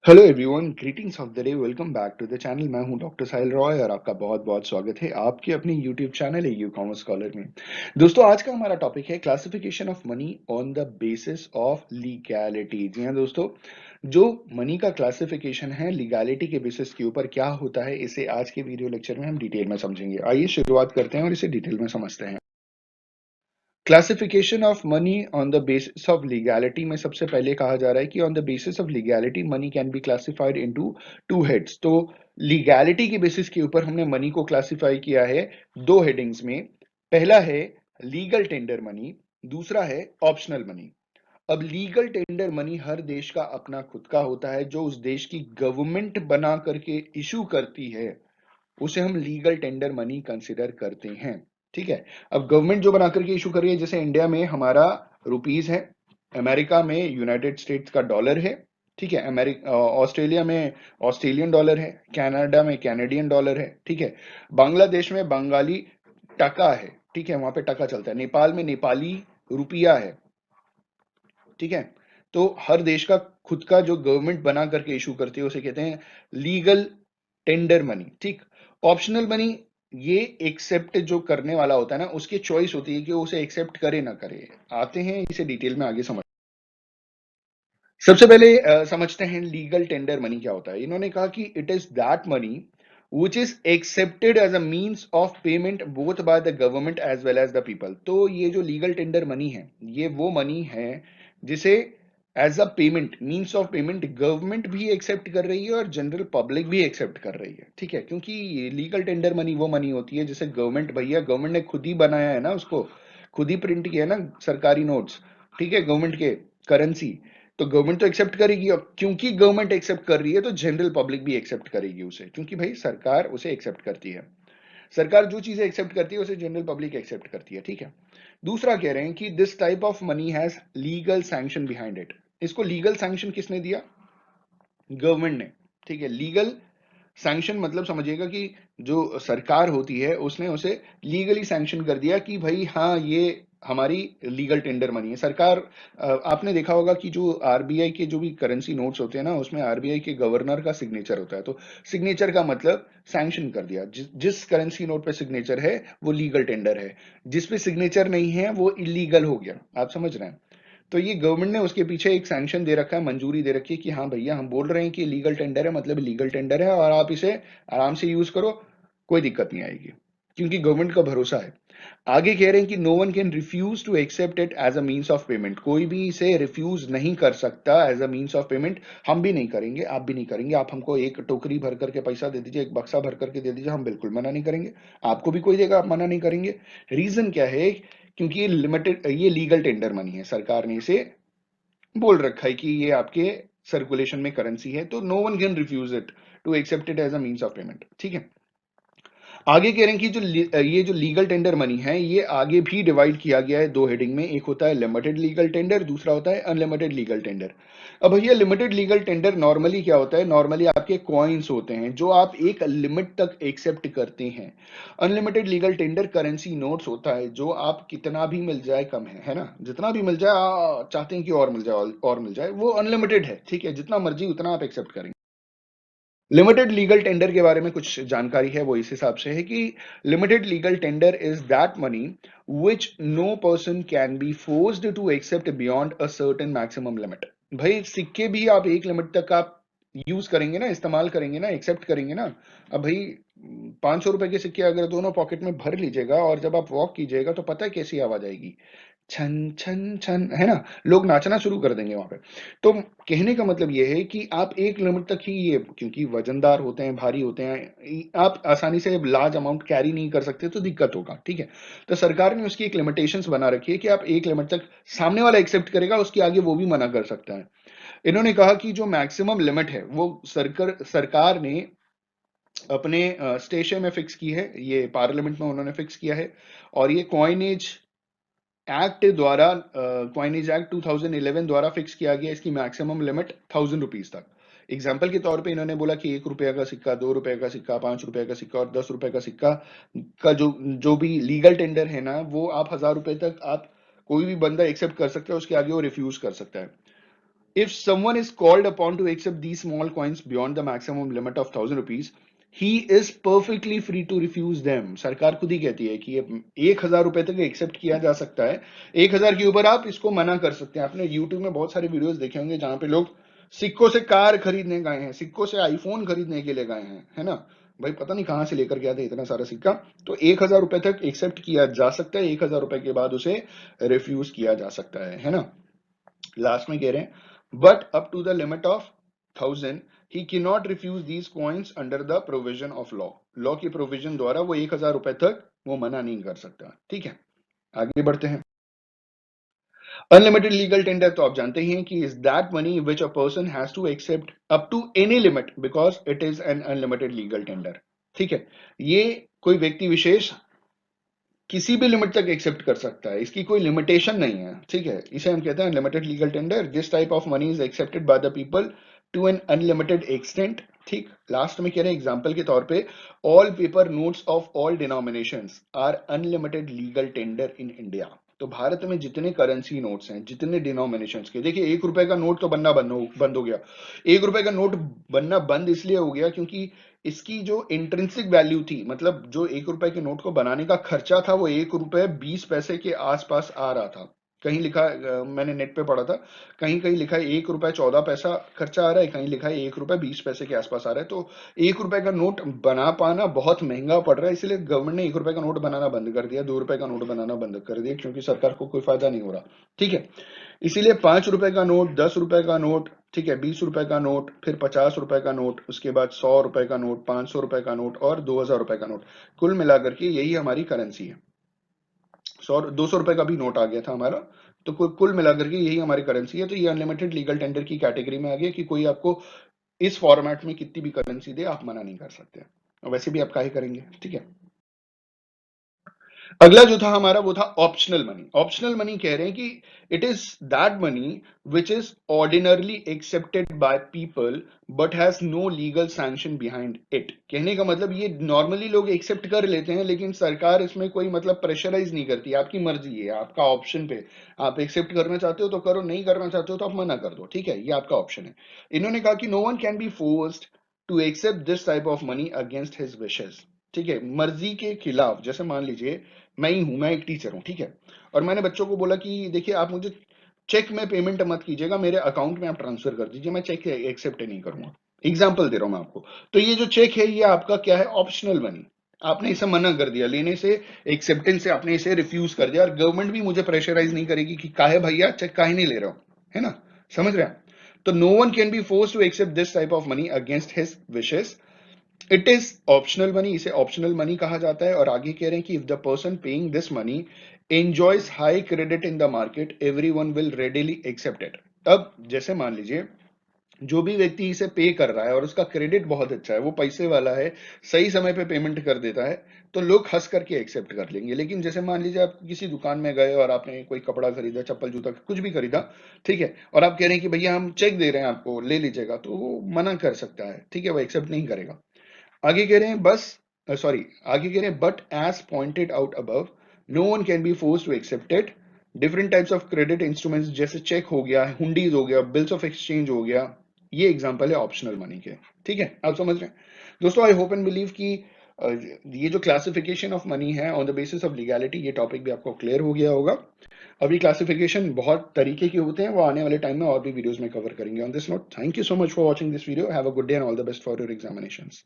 Hello everyone, greetings of the day. Welcome back to the channel. मैं हूं doctor साहिल रॉय और आपका बहुत बहुत स्वागत है आपके अपने यूट्यूब चैनल है यू कॉमर्स स्कॉलर में। दोस्तों, आज का हमारा टॉपिक है classification of money on the basis of legality. जी हाँ दोस्तों, जो मनी का क्लासिफिकेशन है लीगैलिटी के बेसिस के ऊपर क्या होता है, इसे आज के वीडियो लेक्चर में हम डिटेल में समझेंगे। आइए शुरुआत करते हैं और इसे डिटेल में समझते हैं। Classification of money on the basis of legality में सबसे पहले कहा जा रहा है कि on the basis of legality money can be classified into two heads. तो लीगैलिटी के बेसिस के ऊपर हमने मनी को क्लासिफाई किया है दो हेडिंग्स में। पहला है लीगल टेंडर मनी, दूसरा है ऑप्शनल मनी। अब लीगल टेंडर मनी हर देश का अपना खुद का होता है, जो उस देश की गवर्नमेंट बना करके इशू करती है, उसे हम लीगल टेंडर मनी कंसिडर करते हैं। ठीक है। अब गवर्नमेंट जो बना करके इशू कर रही है, जैसे इंडिया में हमारा रुपीस है, अमेरिका में यूनाइटेड स्टेट्स का डॉलर है, ठीक है, अमेरिका ऑस्ट्रेलिया में ऑस्ट्रेलियन डॉलर है, कनाडा में कैनेडियन डॉलर है, ठीक है, बांग्लादेश में बंगाली टका है, ठीक है, वहां पे टका चलता है, नेपाल में नेपाली रुपया है, ठीक है। तो हर देश का खुद का जो गवर्नमेंट बना करके इशू करती है उसे कहते हैं लीगल टेंडर मनी। ठीक। ऑप्शनल मनी ये एक्सेप्ट जो करने वाला होता है ना, उसकी चॉइस होती है कि वो उसे एक्सेप्ट करे ना करे। आते हैं इसे डिटेल में आगे समझ। सबसे पहले समझते हैं लीगल टेंडर मनी क्या होता है। इन्होंने कहा कि it is that money which is accepted as a means of payment both by the government as well as the people। तो ये जो लीगल टेंडर मनी है, ये वो मनी है जिसे as a payment, means of payment, government भी accept कर रही है और जनरल पब्लिक भी एक्सेप्ट कर रही है। ठीक है, क्योंकि लीगल टेंडर मनी वो मनी होती है जिसे गवर्नमेंट, भैया गवर्नमेंट ने खुद ही बनाया है ना, उसको खुद ही प्रिंट किया है ना, सरकारी नोट्स, ठीक है, गवर्नमेंट के करेंसी। तो गवर्नमेंट तो एक्सेप्ट करेगी, और क्योंकि गवर्नमेंट एक्सेप्ट कर रही है तो जनरल पब्लिक भी एक्सेप्ट करेगी उसे, क्योंकि भाई सरकार उसे एक्सेप्ट करती है। सरकार जो चीजें एक्सेप्ट करती है उसे जनरल पब्लिक एक्सेप्ट करती है। ठीक है। दूसरा कह रहे हैं कि this type of money has legal sanction behind it. इसको लीगल सैंक्शन किसने दिया? गवर्नमेंट ने। ठीक है। लीगल सैंक्शन मतलब समझिएगा कि जो सरकार होती है उसने उसे लीगली सैंक्शन कर दिया कि भाई हाँ, ये हमारी लीगल टेंडर मनी है। सरकार, आपने देखा होगा कि जो आरबीआई के जो भी करेंसी नोट्स होते हैं ना, उसमें आरबीआई के गवर्नर का सिग्नेचर होता है। तो सिग्नेचर का मतलब सैंक्शन कर दिया। जिस करेंसी नोट पे सिग्नेचर है वो लीगल टेंडर है, जिस पे सिग्नेचर नहीं है वो इलीगल हो गया। आप समझ रहे हैं? तो ये गवर्नमेंट ने उसके पीछे एक सैंक्शन दे रखा है, मंजूरी दे रखी है कि हाँ भैया, हम बोल रहे हैं कि लीगल टेंडर है, मतलब लीगल टेंडर है और आप इसे आराम से यूज करो, कोई दिक्कत नहीं आएगी, क्योंकि गवर्नमेंट का भरोसा है। आगे कह रहे हैं कि no one can refuse to accept it as a means of payment. कोई भी इसे रिफ्यूज नहीं कर सकता as a means of payment. हम भी नहीं करेंगे, आप भी नहीं करेंगे। आप हमको एक टोकरी भर करके पैसा दे दीजिए, एक बक्सा भर करके दे दीजिए, हम बिल्कुल मना नहीं करेंगे। आपको भी कोई देगा, आप मना नहीं करेंगे। रीजन क्या है? क्योंकि ये लिमिटेड, ये लीगल टेंडर मनी है, सरकार ने इसे बोल रखा है कि ये आपके सर्कुलेशन में करेंसी है, तो no one can refuse it to accept it as a means of payment. ठीक है। आगे कह रहे हैं कि ये जो लीगल टेंडर मनी है, ये आगे भी डिवाइड किया गया है दो हेडिंग में। एक होता है लिमिटेड लीगल टेंडर, दूसरा होता है अनलिमिटेड लीगल टेंडर। अब भैया लिमिटेड लीगल टेंडर नॉर्मली क्या होता है? नॉर्मली आपके कॉइन्स होते हैं जो आप एक लिमिट तक एक्सेप्ट करते हैं। Unlimited legal tender currency notes होता है जो आप कितना भी मिल जाए कम है ना, जितना भी मिल जाए चाहते हैं कि और मिल जाए और मिल जाए, वो अनलिमिटेड है। ठीक है, जितना मर्जी उतना आप एक्सेप्ट करेंगे। लिमिटेड लीगल टेंडर के बारे में कुछ जानकारी है, वो इस हिसाब से है कि limited legal tender is that money which no person can be forced to accept beyond a certain maximum limit. भाई सिक्के भी आप एक लिमिट तक आप यूज करेंगे ना, इस्तेमाल करेंगे ना, एक्सेप्ट करेंगे ना। अब भाई 500 रुपए के सिक्के अगर दोनों पॉकेट में भर लीजिएगा और जब आप वॉक कीजिएगा तो पता है कैसी आवाज आएगी? छन छन छन, है ना? लोग नाचना शुरू कर देंगे वहां पे। तो कहने का मतलब ये है कि आप एक लिमिट तक ही ये, क्योंकि वजनदार होते हैं, भारी होते हैं, आप आसानी से लार्ज अमाउंट कैरी नहीं कर सकते तो दिक्कत होगा। ठीक है। तो सरकार ने उसकी एक लिमिटेशंस बना रखी है कि आप एक लिमिट तक, सामने वाला एक्सेप्ट करेगा, उसके आगे वो भी मना कर सकता है। इन्होंने कहा कि जो मैक्सिमम लिमिट है वो सरकार ने अपने स्टेशन में फिक्स की है, ये पार्लियामेंट में उन्होंने फिक्स किया है। और ये कॉइनेज एक्ट द्वारा, कॉइनेज एक्ट 2011 द्वारा फिक्स किया गया इसकी मैक्सिमम लिमिट 1000 रुपीज तक। एग्जाम्पल के तौर पे इन्होंने बोला कि 1 रुपए का सिक्का, 2 रुपए का सिक्का, 5 रुपए का सिक्का और 10 रुपए का सिक्का का जो जो भी लीगल टेंडर है ना, वो आप 1000 रुपए तक आप कोई भी बंदा एक्सेप्ट कर सकता है, उसके आगे वो रिफ्यूज कर सकता है। If someone is called upon to accept these small coins beyond the maximum limit of 1,000 rupees, he is perfectly free to refuse them. सरकार खुद ही कहती है कि ये 1,000 रुपए तक एक्सेप्ट किया जा सकता है, 1,000 के ऊपर आप इसको मना कर सकते हैं। आपने यूट्यूब में बहुत सारे वीडियोस देखे होंगे जहां पे लोग सिक्कों से कार खरीदने गए हैं, सिक्कों से आईफोन खरीदने के लिए गए हैं, है ना। भाई पता नहीं कहां से लेकर गया था इतना सारा सिक्का। तो 1,000 रुपए तक एक्सेप्ट किया जा सकता है, 1,000 रुपए के बाद उसे रिफ्यूज किया जा सकता है ना। लास्ट में कह रहे हैं but up to the limit of 1,000 ही can not refuse these coins under the provision of law. Law के प्रोविजन द्वारा वो 1,000 रुपए तक वो मना नहीं कर सकता। ठीक है, आगे बढ़ते हैं। अनलिमिटेड लीगल टेंडर तो आप जानते ही हैं कि is that money which a person has to accept up to any limit because it is an unlimited legal tender. ठीक है, ये कोई व्यक्ति विशेष किसी भी लिमिट तक एक्सेप्ट कर सकता है, इसकी कोई लिमिटेशन नहीं है। ठीक है, इसे हम कहते हैं unlimited legal tender. This type of money is accepted by the people to an unlimited extent. ठीक, लास्ट में कह रहे हैं एग्जांपल के तौर पे all paper notes of all denominations are unlimited legal tender in India. तो भारत में जितने करेंसी नोट्स हैं, जितने डिनोमिनेशंस के, देखिए 1 रुपए का नोट तो बनना बंद हो गया। 1 रुपए का नोट बनना बंद इसलिए हो गया क्योंकि इसकी जो इंट्रिंसिक वैल्यू थी, मतलब जो 1 रुपए के नोट को बनाने का खर्चा था, वो 1 रुपए 20 पैसे के आसपास आ रहा था। कहीं लिखा मैंने नेट पे पढ़ा था, कहीं कहीं लिखा है 1 रुपए 14 पैसा खर्चा आ रहा है, कहीं लिखा है 1 रुपए 20 पैसे के आसपास आ रहा है। तो 1 रुपए का नोट बना पाना बहुत महंगा पड़ रहा है, इसलिए गवर्नमेंट ने 1 रुपए का नोट बनाना बंद कर दिया, 2 रुपए का नोट बनाना बंद कर दिया, क्योंकि सरकार को कोई फायदा नहीं हो रहा। ठीक है, इसीलिए 5 रुपए का नोट, 10 रुपए का नोट, ठीक है, 20 रुपए का नोट, फिर 50 रुपए का नोट, उसके बाद 100 रुपए का नोट, 500 रुपए का नोट और 2,000 रुपए का नोट, कुल मिलाकर के यही हमारी करेंसी है। 200 रुपए का भी नोट आ गया था हमारा। तो कुल मिलाकर के यही हमारी करेंसी है। तो ये अनलिमिटेड लीगल टेंडर की कैटेगरी में आ गया कि कोई आपको इस फॉर्मेट में कितनी भी करेंसी दे, आप मना नहीं कर सकते। और वैसे भी आप काहे करेंगे। ठीक है, अगला जो था हमारा वो था ऑप्शनल मनी। ऑप्शनल मनी कह रहे हैं कि it is that money which is ordinarily accepted by people but has no legal sanction behind it. कहने का मतलब ये नॉर्मली लोग एक्सेप्ट कर लेते हैं, लेकिन सरकार इसमें कोई मतलब प्रेशराइज नहीं करती। आपकी मर्जी है, आपका ऑप्शन पे, आप एक्सेप्ट करना चाहते हो तो करो, नहीं करना चाहते हो तो आप मना कर दो। ठीक है, ये आपका ऑप्शन है। इन्होंने कहा कि no one can be forced to accept this type of money against his wishes. ठीक है, मर्जी के खिलाफ। जैसे मान लीजिए मैं ही हूं, मैं एक टीचर हूं, ठीक है, और मैंने बच्चों को बोला कि देखिए आप मुझे चेक में पेमेंट मत कीजिएगा, मेरे अकाउंट में आप ट्रांसफर कर दीजिए, मैं चेक एक्सेप्ट नहीं करूंगा। एग्जाम्पल दे रहा हूं मैं आपको। तो ये जो चेक है ये आपका क्या है, ऑप्शनल मनी। आपने इसे मना कर दिया लेने से, एक्सेप्टेंस से आपने इसे रिफ्यूज कर दिया, और गवर्नमेंट भी मुझे प्रेशराइज नहीं करेगी कि काहे भैया चेक काहे नहीं ले रहा हूं, है ना। समझ रहे हैं। तो no one can be force to accept this type of money against his wishes. It is optional money, इसे ऑप्शनल मनी कहा जाता है। और आगे कह रहे हैं कि if the person paying this money enjoys high credit in the market everyone will readily accept it. अब जैसे मान लीजिए जो भी व्यक्ति इसे पे कर रहा है और उसका क्रेडिट बहुत अच्छा है, वो पैसे वाला है, सही समय पे पेमेंट कर देता है, तो लोग हंस करके एक्सेप्ट कर लेंगे। लेकिन जैसे मान लीजिए आप किसी दुकान में गए और आपने कोई कपड़ा खरीदा, चप्पल जूता कुछ भी खरीदा, ठीक है, और आप कह रहे हैं कि भैया हम चेक दे रहे हैं आपको, ले लीजिएगा, तो वो मना कर सकता है। ठीक है, वो एक्सेप्ट नहीं करेगा। आगे कह रहे हैं बस सॉरी आगे कह रहे हैं but as pointed out above no one can be force to accept it. Different types of credit instruments जैसे चेक हो गया, हुंडीज हो गया, बिल्स ऑफ एक्सचेंज हो गया, ये एग्जांपल है ऑप्शनल मनी के। ठीक है, आप समझ रहे हैं। दोस्तों आई होप एंड बिलीव कि अ, ये जो क्लासिफिकेशन ऑफ मनी है on the basis of legality, ये टॉपिक भी आपको क्लियर हो गया होगा। अभी क्लासिफिकेशन बहुत तरीके के होते हैं, वो आने वाले टाइम में और भी वीडियोस में कवर करेंगे। On this note, thank you so much for watching this video. Have a good day and all the best for your examinations.